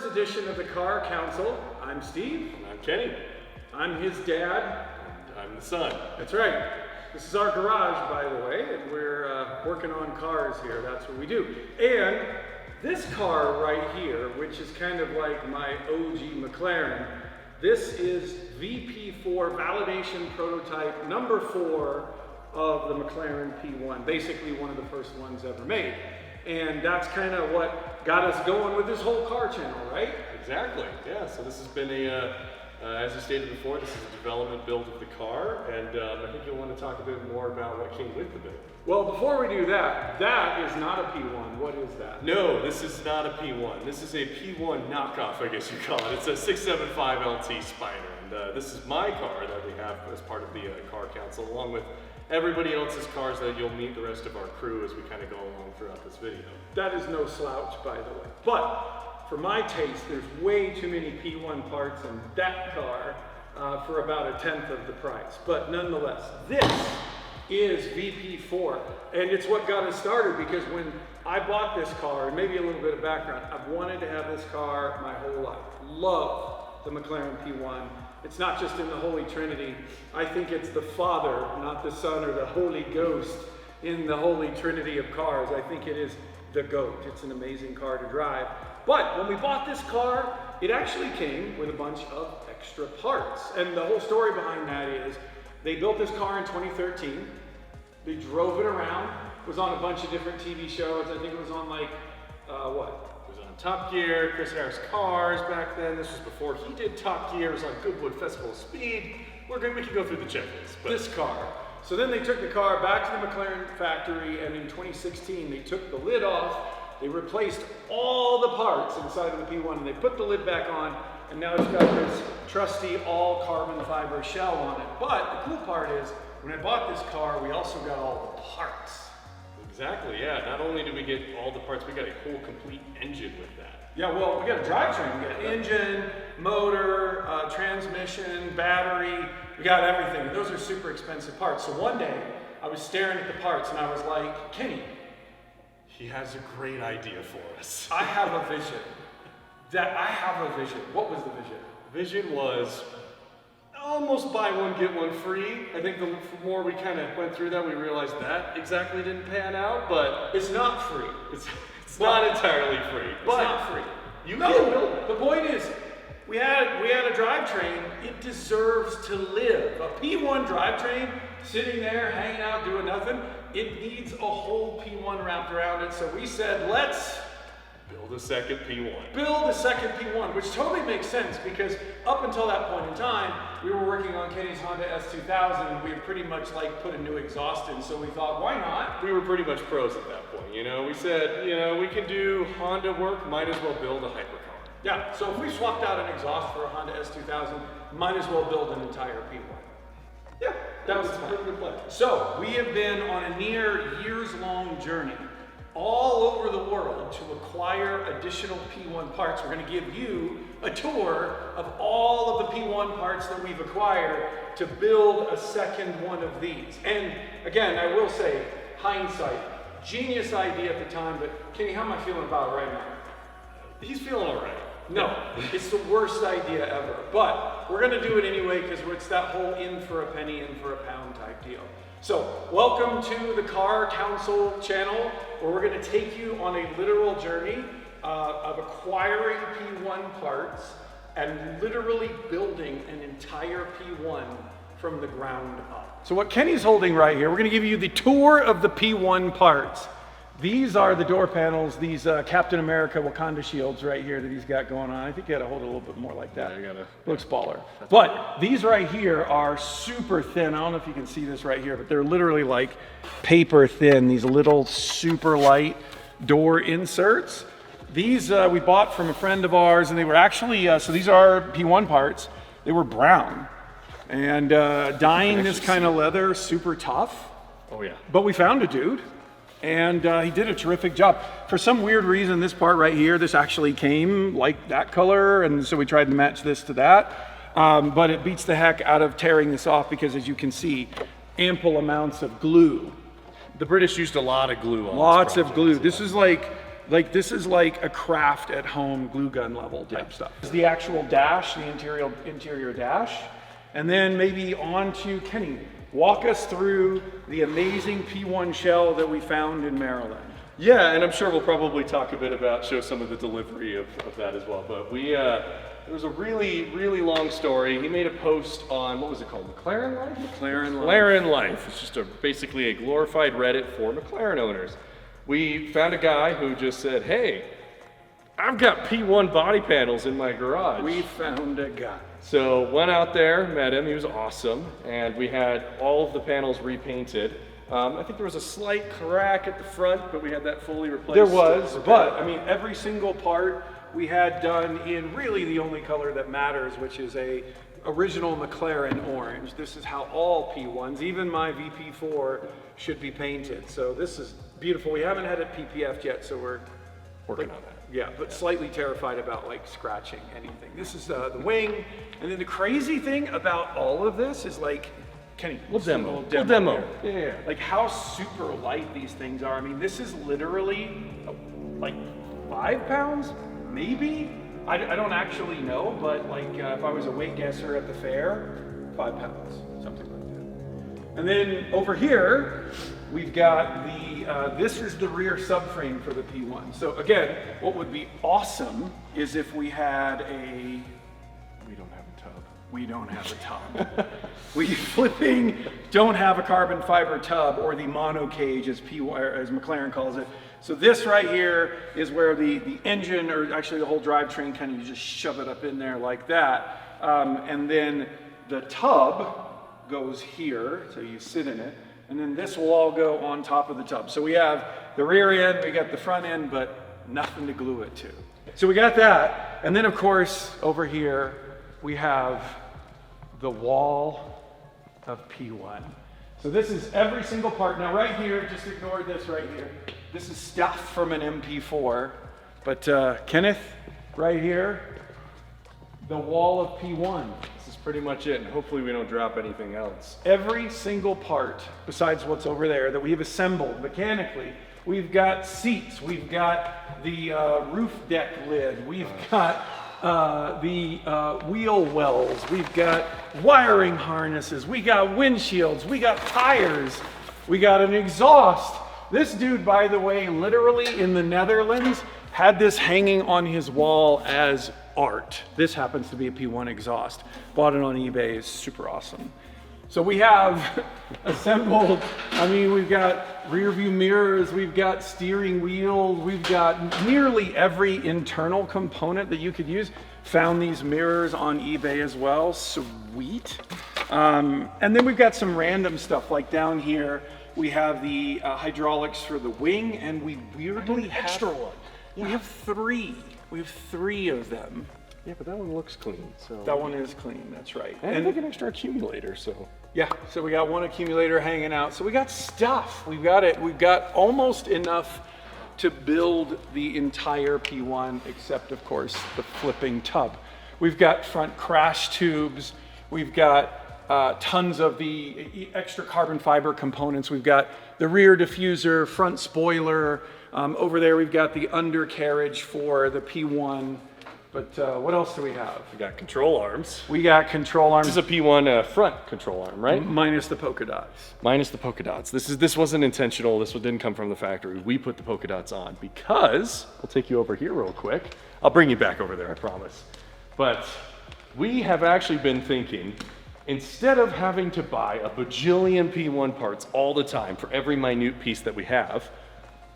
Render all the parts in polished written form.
Edition of the Car Council. I'm Steve. And I'm Kenny. I'm his dad. And I'm the son. That's right. This is our garage, by the way, and we're working on cars here. That's what we do. And this car right here, which is kind of like my OG McLaren, this is VP4 validation prototype number 4 of the McLaren P1. Basically one of the first ones ever made. And that's kind of what got us going with this whole car channel, right? Exactly, yeah. So this has been as you stated before, this is a development build of the car, and I think you'll want to talk a bit more about what came with the build. Well, before we do that, that is not a P1. What is that? No, this is not a P1. This is a P1 knockoff, I guess you call it. It's a 675 LT Spider, and this is my car that we have as part of the Car Council, along with everybody else's cars that you'll meet the rest of our crew as we kind of go along throughout this video. That is no slouch, by the way. But for my taste, there's way too many P1 parts in that car for about 1/10 of the price. But nonetheless, this is VP4, and it's what got us started, because when I bought this car, and maybe a little bit of background, I've wanted to have this car my whole life. Love the McLaren P1. It's not just in the Holy Trinity. I think it's the Father, not the Son or the Holy Ghost in the Holy Trinity of cars. I think it is the GOAT. It's an amazing car to drive. But when we bought this car, it actually came with a bunch of extra parts. And the whole story behind that is they built this car in 2013. They drove it around. It was on a bunch of different TV shows. I think it was on like, what? Top Gear, Chris Harris Cars back then. This was before he did Top Gear. It was on Goodwood Festival of Speed. We can go through the checklist. But this car. So then they took the car back to the McLaren factory, and in 2016 they took the lid off. They replaced all the parts inside of the P1, and they put the lid back on, and now it's got this trusty all carbon fiber shell on it. But the cool part is, when I bought this car, we also got all the parts. Exactly, yeah. Not only did we get all the parts, we got a whole complete engine with that. Yeah, well, we got a drivetrain. We got engine, motor, transmission, battery. We got everything. Those are super expensive parts. So one day, I was staring at the parts, and I was like, Kenny, he has a great idea for us. I have a vision. What was the vision? The vision was almost buy one, get one free. I think the more we kind of went through that, we realized that exactly didn't pan out, but it's not free. It's not entirely free. It's not free. You can build it. The point is, we had a drivetrain. It deserves to live. A P1 drivetrain sitting there, hanging out, doing nothing, it needs a whole P1 wrapped around it. So we said, let's build a second P1. Build a second P1, which totally makes sense, because up until that point in time, we were working on Kenny's Honda S2000, and we had pretty much like put a new exhaust in, so we thought, why not? We were pretty much pros at that point, you know? We said, you know, we can do Honda work, might as well build a hypercar. Yeah, so if we swapped out an exhaust for a Honda S2000, might as well build an entire P1. Yeah, that was a pretty good play. So, we have been on a near years-long journey all over the world to acquire additional P1 parts. We're going to give you a tour of all of the P1 parts that we've acquired to build a second one of these. And again, I will say, hindsight, genius idea at the time, but Kenny, how am I feeling about it right now? He's feeling all right. No, it's the worst idea ever. But we're going to do it anyway, because it's that whole in for a penny, in for a pound type deal. So, welcome to the Car Council channel, where we're going to take you on a literal journey of acquiring P1 parts and literally building an entire P1 from the ground up. So what Kenny's holding right here, we're going to give you the tour of the P1 parts. These are the door panels, these Captain America Wakanda shields right here that he's got going on. I think you gotta hold it a little bit more like that. Yeah, you gotta. Looks baller. But these right here are super thin. I don't know if you can see this right here, but they're literally like paper thin, these little super light door inserts. These we bought from a friend of ours, and they were actually, so these are P1 parts. they were brown. And dyeing this kind of leather, super tough. Oh yeah. But we found a dude, and he did a terrific job. For some weird reason, this part right here, this actually came like that color, and so we tried to match this to that. But it beats the heck out of tearing this off because, as you can see, ample amounts of glue. The British used a lot of glue on Lots of glue. This is like this is like a craft at home glue gun level type stuff. This is the actual dash, the interior dash. And then maybe on to Kenny. Walk us through the amazing P1 shell that we found in Maryland. Yeah, and I'm sure we'll probably talk a bit about, show some of the delivery of that as well. But it was a really, really long story. He made a post on, what was it called, McLaren Life? McLaren Life. It's just basically a glorified Reddit for McLaren owners. We found a guy who just said, hey, I've got P1 body panels in my garage. We found a guy. So went out there, met him, he was awesome, and we had all of the panels repainted. I think there was a slight crack at the front, but we had that fully replaced. There was, but I mean, every single part we had done in really the only color that matters, which is a original McLaren orange. This is how all P1s, even my VP4, should be painted. So this is beautiful. We haven't had it PPF'd yet, so we're working on that. Yeah, but slightly terrified about like scratching anything. This is the wing, and then the crazy thing about all of this is like, Kenny, we'll demo. Yeah. Like how super light these things are. I mean, this is literally like 5 pounds, maybe. I don't actually know, but like if I was a weight guesser at the fair, 5 pounds, something like that. And then over here, we've got this is the rear subframe for the P1. So again, what would be awesome is if we had a, we don't have a tub. We flipping don't have a carbon fiber tub, or the mono cage as McLaren calls it. So this right here is where the engine, or actually the whole drivetrain, kind of you just shove it up in there like that. And then the tub goes here, so you sit in it. And then this will all go on top of the tub. So we have the rear end, we got the front end, but nothing to glue it to. So we got that. And then of course, over here, we have the wall of P1. So this is every single part. Now right here, just ignore this right here. This is stuff from an MP4. But Kenneth, right here, the wall of P1. This is pretty much it, and hopefully we don't drop anything else. Every single part, besides what's over there, that we've assembled mechanically. We've got seats, we've got the roof deck lid, we've got the wheel wells, we've got wiring harnesses, we got windshields, we got tires, we got an exhaust. This dude, by the way, literally in the Netherlands, had this hanging on his wall as art. This happens to be a P1 exhaust. Bought it on eBay, it's super awesome. So we have assembled, I mean, we've got rear view mirrors, we've got steering wheel, we've got nearly every internal component that you could use. Found these mirrors on eBay as well, sweet. And then we've got some random stuff, like down here, we have the hydraulics for the wing, and we weirdly have extra one. We have 3. We have 3 of them. Yeah, but that one looks clean. So that one is clean, that's right. And like an extra accumulator, so. Yeah, so we got one accumulator hanging out. So we got stuff. We've got almost enough to build the entire P1, except of course the flipping tub. We've got front crash tubes. We've got tons of the extra carbon fiber components. We've got the rear diffuser, front spoiler. Over there we've got the undercarriage for the P1. But what else do we have? We got control arms. We got control arms. This is a P1 front control arm, right? Minus the polka dots. Minus the polka dots. This wasn't intentional. This one didn't come from the factory. We put the polka dots on because, we'll take you over here real quick. I'll bring you back over there, I promise. But we have actually been thinking, instead of having to buy a bajillion P1 parts all the time for every minute piece that we have,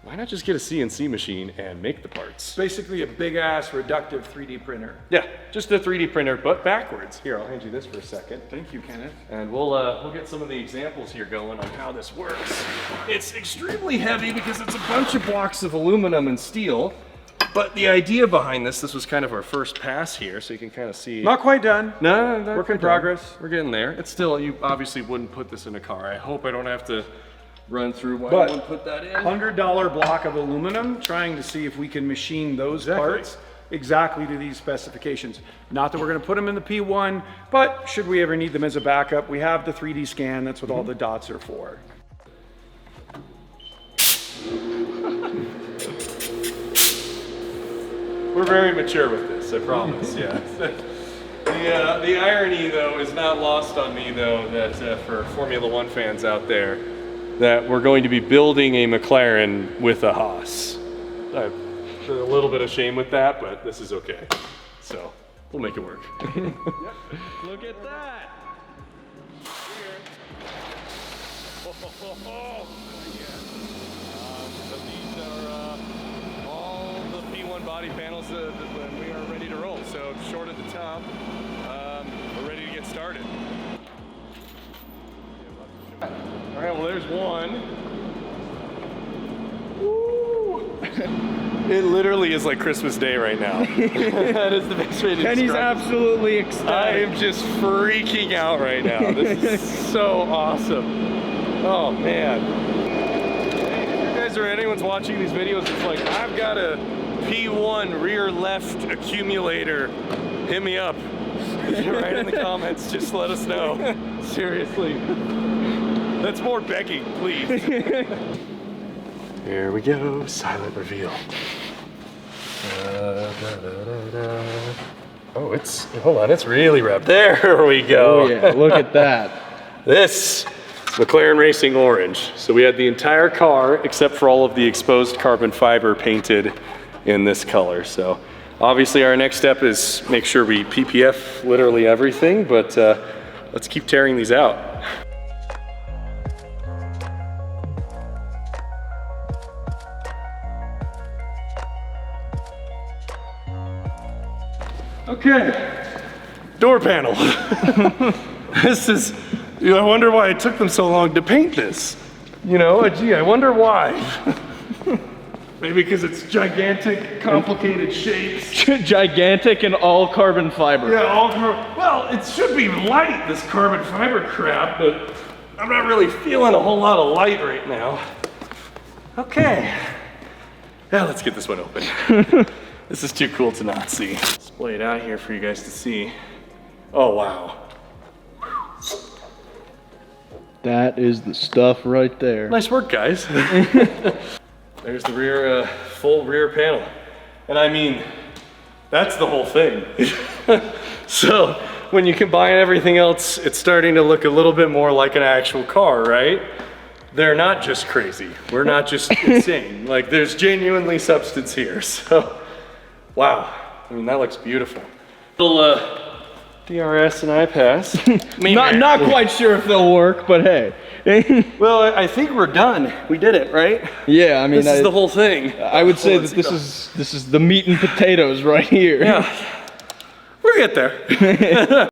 why not just get a CNC machine and make the parts? Basically a big ass reductive 3D printer. Yeah, just a 3D printer, but backwards. Here, I'll hand you this for a second. Thank you, Kenneth. And we'll get some of the examples here going on how this works. It's extremely heavy because it's a bunch of blocks of aluminum and steel, But the idea behind this was kind of our first pass here, so you can kind of see. Not quite done. No, Work in progress. We're getting there. It's still, you obviously wouldn't put this in a car. I hope I don't have to run through why I But wouldn't put that in. $100 block of aluminum, trying to see if we can machine those parts exactly to these specifications. Not that we're gonna put them in the P1, but should we ever need them as a backup, we have the 3D scan, that's what all the dots are for. We're very mature with this, I promise, yeah. The irony, though, is not lost on me, though, that for Formula One fans out there, that we're going to be building a McLaren with a Haas. I'm a little bit of shame with that, but this is okay. So, we'll make it work. Look at that. These are all the P1 body panels when we are ready to roll. So short at the top, we're ready to get started. All right, well, there's one. It literally is like Christmas Day right now. That is the best way to Kenny's describe it. absolutely I ecstatic. am just freaking out right now. This is so awesome. Oh, man. If you guys or anyone's watching these videos, it's like, I've got a P1 rear left accumulator. Hit me up. Right in the comments, just let us know. Seriously. That's more begging, please. Here we go, silent reveal. Oh, hold on, it's really wrapped. There we go. Oh yeah, look at that. This is McLaren Racing Orange. So we had the entire car, except for all of the exposed carbon fiber, painted in this color. So obviously our next step is make sure we PPF literally everything, but let's keep tearing these out. Okay, door panel. This is, I wonder why it took them so long to paint this. You know, gee, I wonder why. Maybe because it's gigantic, complicated shapes. Gigantic and all carbon fiber. Yeah, well, it should be light, this carbon fiber crap, but I'm not really feeling a whole lot of light right now. Okay. Now let's get this one open. This is too cool to not see. Display it out here for you guys to see. Oh, wow. That is the stuff right there. Nice work, guys. There's the rear, full rear panel. And I mean, that's the whole thing. So when you combine everything else, it's starting to look a little bit more like an actual car, right? They're not just crazy. We're not just insane. Like, there's genuinely substance here. So, wow. I mean, that looks beautiful. Little DRS and I-Pass. Not quite sure if they'll work, but hey. Well, I think we're done. We did it, right? Yeah, I mean, This is the whole thing. I would say that this is the meat and potatoes right here. Yeah. We'll get there.